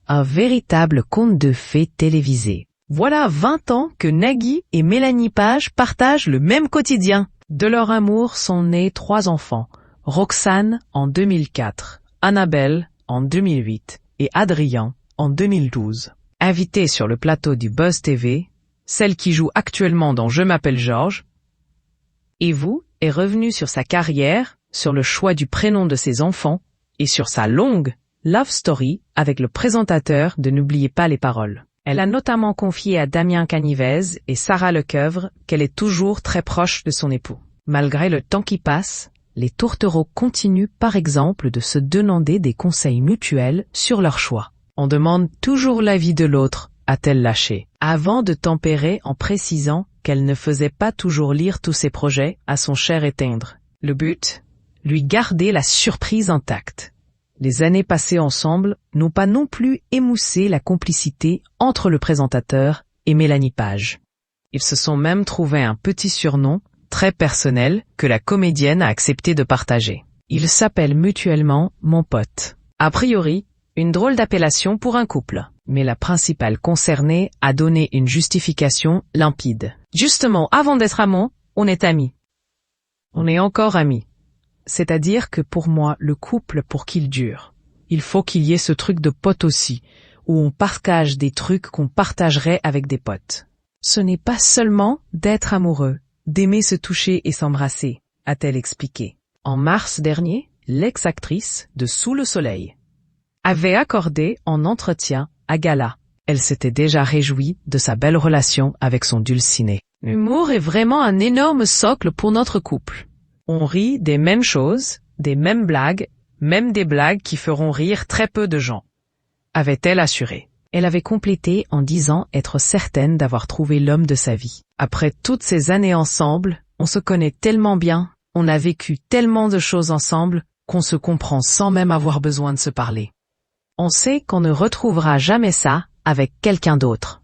un véritable conte de fées télévisé. Voilà 20 ans que Nagui et Mélanie Page partagent le même quotidien. De leur amour sont nés 3 enfants, Roxane en 2004, Annabelle en 2008 et Adrien en 2012. Invitée sur le plateau du Buzz TV, celle qui joue actuellement dans Je m'appelle Georges, et vous, est revenue sur sa carrière, sur le choix du prénom de ses enfants et sur sa longue love story avec le présentateur de N'oubliez pas les paroles. Elle a notamment confié à Damien Canivez et Sarah Lecoeuvre qu'elle est toujours très proche de son époux. Malgré le temps qui passe, les tourtereaux continuent par exemple de se demander des conseils mutuels sur leur choix. On demande toujours l'avis de l'autre, a-t-elle lâché, avant de tempérer en précisant qu'elle ne faisait pas toujours lire tous ses projets à son cher et tendre. Le but ? Lui garder la surprise intacte. Les années passées ensemble n'ont pas non plus émoussé la complicité entre le présentateur et Mélanie Page. Ils se sont même trouvé un petit surnom, très personnel, que la comédienne a accepté de partager. Ils s'appellent mutuellement « mon pote ». A priori, une drôle d'appellation pour un couple. Mais la principale concernée a donné une justification limpide. Justement, avant d'être amants, on est amis. On est encore amis. C'est-à-dire que pour moi, le couple, pour qu'il dure, il faut qu'il y ait ce truc de pote aussi, où on partage des trucs qu'on partagerait avec des potes. Ce n'est pas seulement d'être amoureux, d'aimer se toucher et s'embrasser, a-t-elle expliqué. En mars dernier, l'ex-actrice de Sous le soleil avait accordé en entretien à Gala. Elle s'était déjà réjouie de sa belle relation avec son dulciné. L'humour est vraiment un énorme socle pour notre couple. On rit des mêmes choses, des mêmes blagues, même des blagues qui feront rire très peu de gens, avait-elle assuré. Elle avait complété en disant être certaine d'avoir trouvé l'homme de sa vie. Après toutes ces années ensemble, on se connaît tellement bien, on a vécu tellement de choses ensemble, qu'on se comprend sans même avoir besoin de se parler. On sait qu'on ne retrouvera jamais ça avec quelqu'un d'autre.